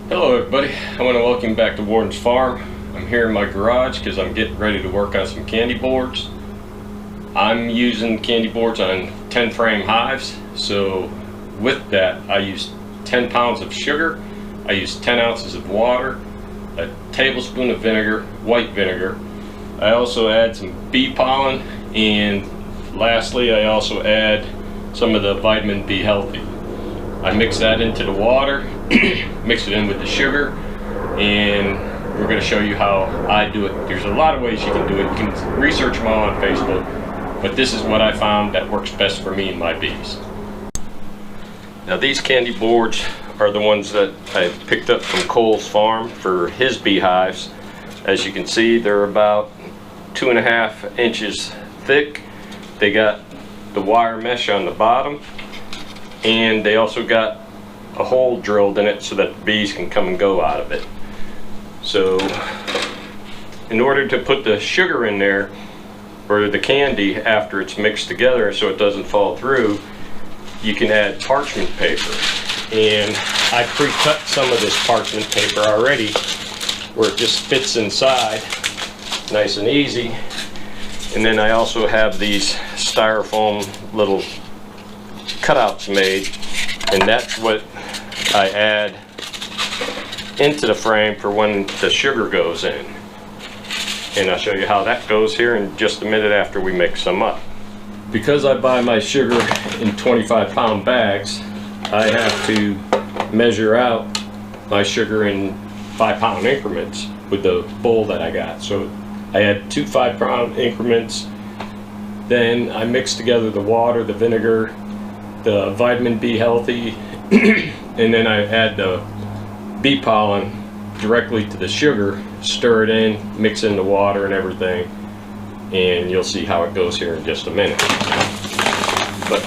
Hello everybody, I want to welcome you back to Wardens Farm. I'm here in my garage because I'm getting ready to work on some candy boards. I'm using candy boards on 10 frame hives, so with that I use 10 pounds of sugar, I use 10 ounces of water, a tablespoon of vinegar, white vinegar. I also add some bee pollen, and lastly I also add some of the vitamin B Healthy. I mix that into the water, mix it in with the sugar, and we're going to show you how I do it. There's a lot of ways you can do it. You can research them all on Facebook, but this is what I found that works best for me and my bees. Now these candy boards are the ones that I picked up from Wardens Farm for his beehives. As you can see, they're about 2.5 inches thick. They got the wire mesh on the bottom, and they also got a hole drilled in it so that the bees can come and go out of it. So in order to put the sugar in there, or the candy after it's mixed together so it doesn't fall through, you can add parchment paper. And I pre-cut some of this parchment paper already where it just fits inside nice and easy. And then I also have these styrofoam little cutouts made, and that's what I add into the frame for when the sugar goes in. And I'll show you how that goes here in just a minute after we mix some up. Because I buy my sugar in 25-pound bags, I have to measure out my sugar in 5-pound increments with the bowl that I got. So I had 2 5-pound increments, then I mix together the water, the vinegar, the vitamin B Healthy, and then I add the bee pollen directly to the sugar, stir it in, mix in the water and everything, and you'll see how it goes here in just a minute. But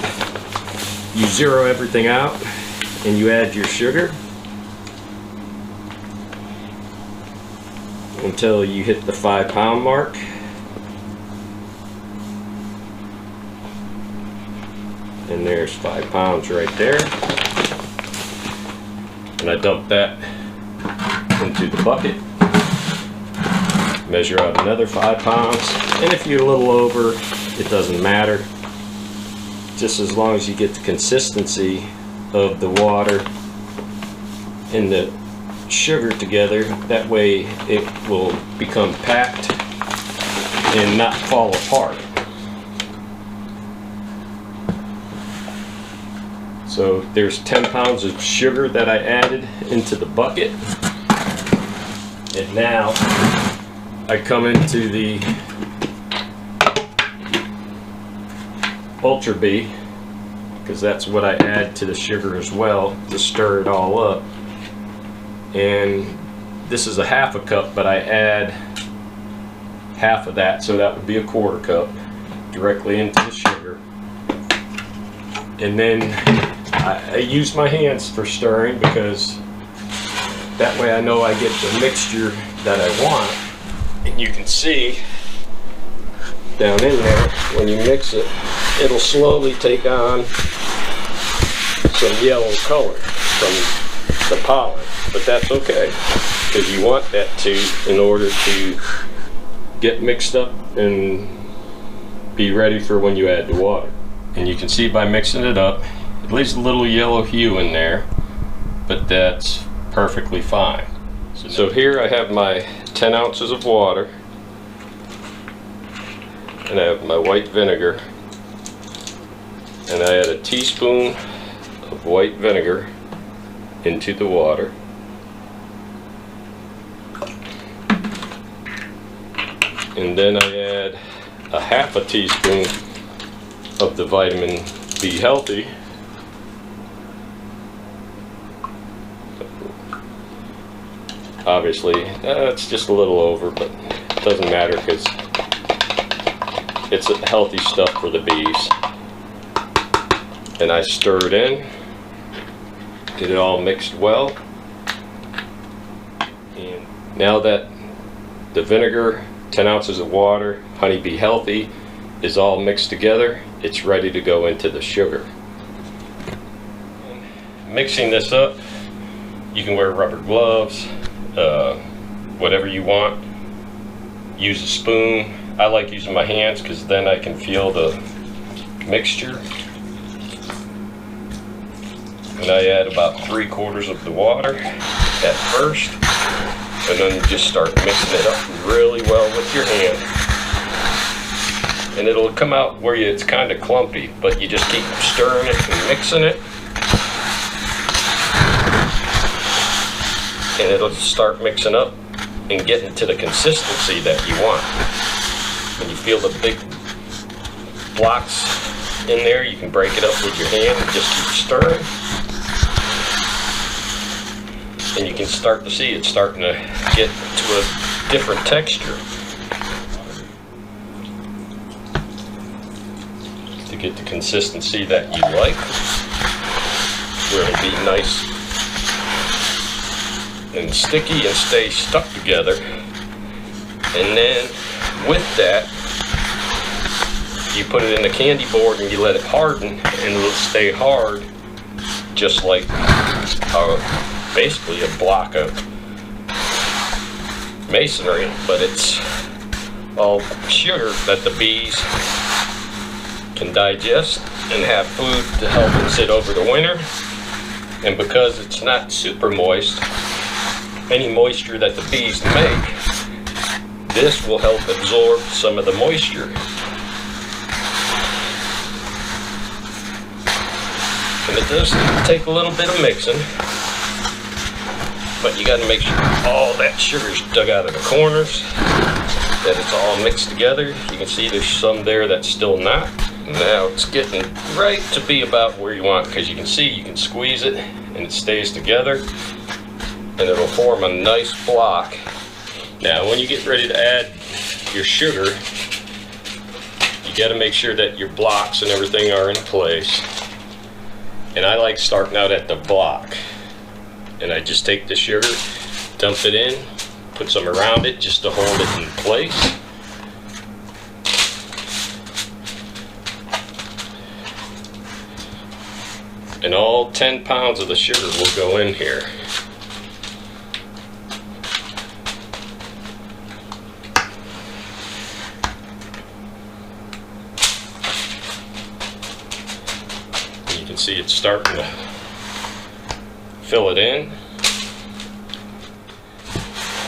you zero everything out and you add your sugar until you hit the 5-pound mark. And there's 5 pounds right there. And I dump that into the bucket. Measure out another 5 pounds. And if you're a little over, it doesn't matter. Just as long as you get the consistency of the water and the sugar together, that way it will become packed and not fall apart. So there's 10 pounds of sugar that I added into the bucket. And now I come into the Ultra Bee, because that's what I add to the sugar as well to stir it all up. And this is a 1/2 cup, but I add half of that, so that would be a 1/4 cup directly into the sugar. And then I use my hands for stirring, because that way I know I get the mixture that I want. And you can see down in there, when you mix it, it'll slowly take on some yellow color from the pollen. But that's okay, because you want that to, in order to get mixed up and be ready for when you add the water. And you can see by mixing it up, it leaves a little yellow hue in there, but that's perfectly fine. So here I have my 10 ounces of water, and I have my white vinegar, and I add a teaspoon of white vinegar into the water. And then I add a 1/2 teaspoon of the vitamin B Healthy. Obviously, it's just a little over, but it doesn't matter because it's healthy stuff for the bees. And I stir it in, get it all mixed well. And now that the vinegar, 10 ounces of water, honey bee Healthy is all mixed together, it's ready to go into the sugar. Mixing this up, You can wear rubber gloves, whatever you want. Use a spoon. I like using my hands because then I can feel the mixture. And I add about 3/4 of the water at first, and then you just start mixing it up really well with your hand. And it'll come out where it's kind of clumpy, but you just keep stirring it and mixing it. And it'll start mixing up and getting to the consistency that you want. When you feel the big blocks in there, you can break it up with your hand and just keep stirring. And you can start to see it's starting to get to a different texture. To get the consistency that you like, where it'll be nice and sticky and stay stuck together. And then with that, you put it in the candy board and you let it harden, and it'll stay hard, just like basically a block of masonry, but it's all sugar that the bees can digest and have food to help them sit over the winter. And because it's not super moist, any moisture that the bees make, this will help absorb some of the moisture. And it does take a little bit of mixing, but you got to make sure all that sugar is dug out of the corners, that it's all mixed together. You can see there's some there that's still not. Now it's getting right to be about where you want, because you can see you can squeeze it and it stays together, and it'll form a nice block. Now when you get ready to add your sugar, you got to make sure that your blocks and everything are in place. And I like starting out at the block, and I just take the sugar, dump it in, put some around it just to hold it in place. And all 10 pounds of the sugar will go in here. You can see it's starting to fill it in.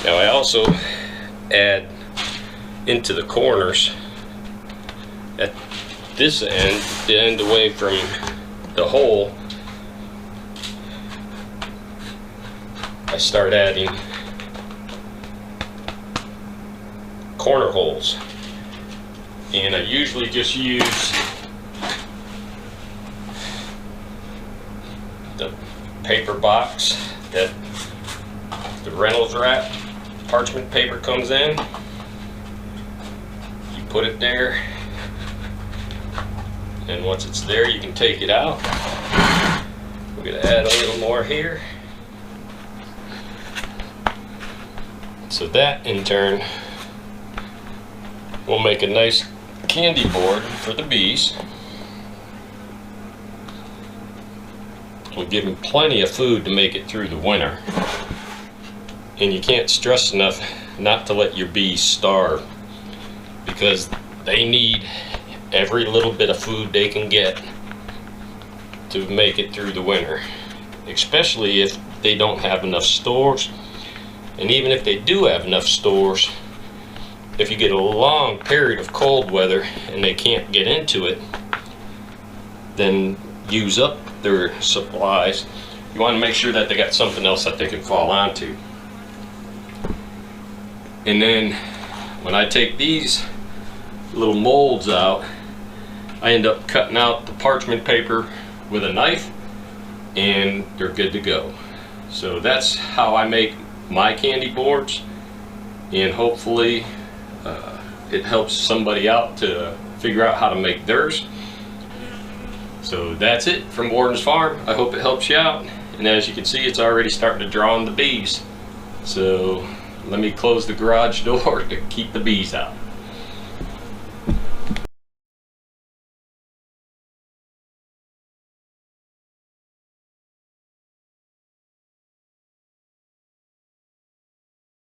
Now I also add into the corners at this end, the end away from the hole, I start adding corner holes, and I usually just use the paper box that the Reynolds wrap parchment paper comes in. You put it there, and once it's there you can take it out. We're going to add a little more here. So that in turn will make a nice candy board for the bees. We'll give them plenty of food to make it through the winter. And you can't stress enough not to let your bees starve, because they need every little bit of food they can get to make it through the winter, especially if they don't have enough stores. And even if they do have enough stores, if you get a long period of cold weather and they can't get into it, then use up their supplies, you want to make sure that they got something else that they can fall onto. And then when I take these little molds out, I end up cutting out the parchment paper with a knife, and they're good to go. So that's how I make my candy boards, and hopefully it helps somebody out to figure out how to make theirs. So that's it from Wardens Farm. I hope it helps you out, and as you can see, it's already starting to draw in the bees. So let me close the garage door to keep the bees out.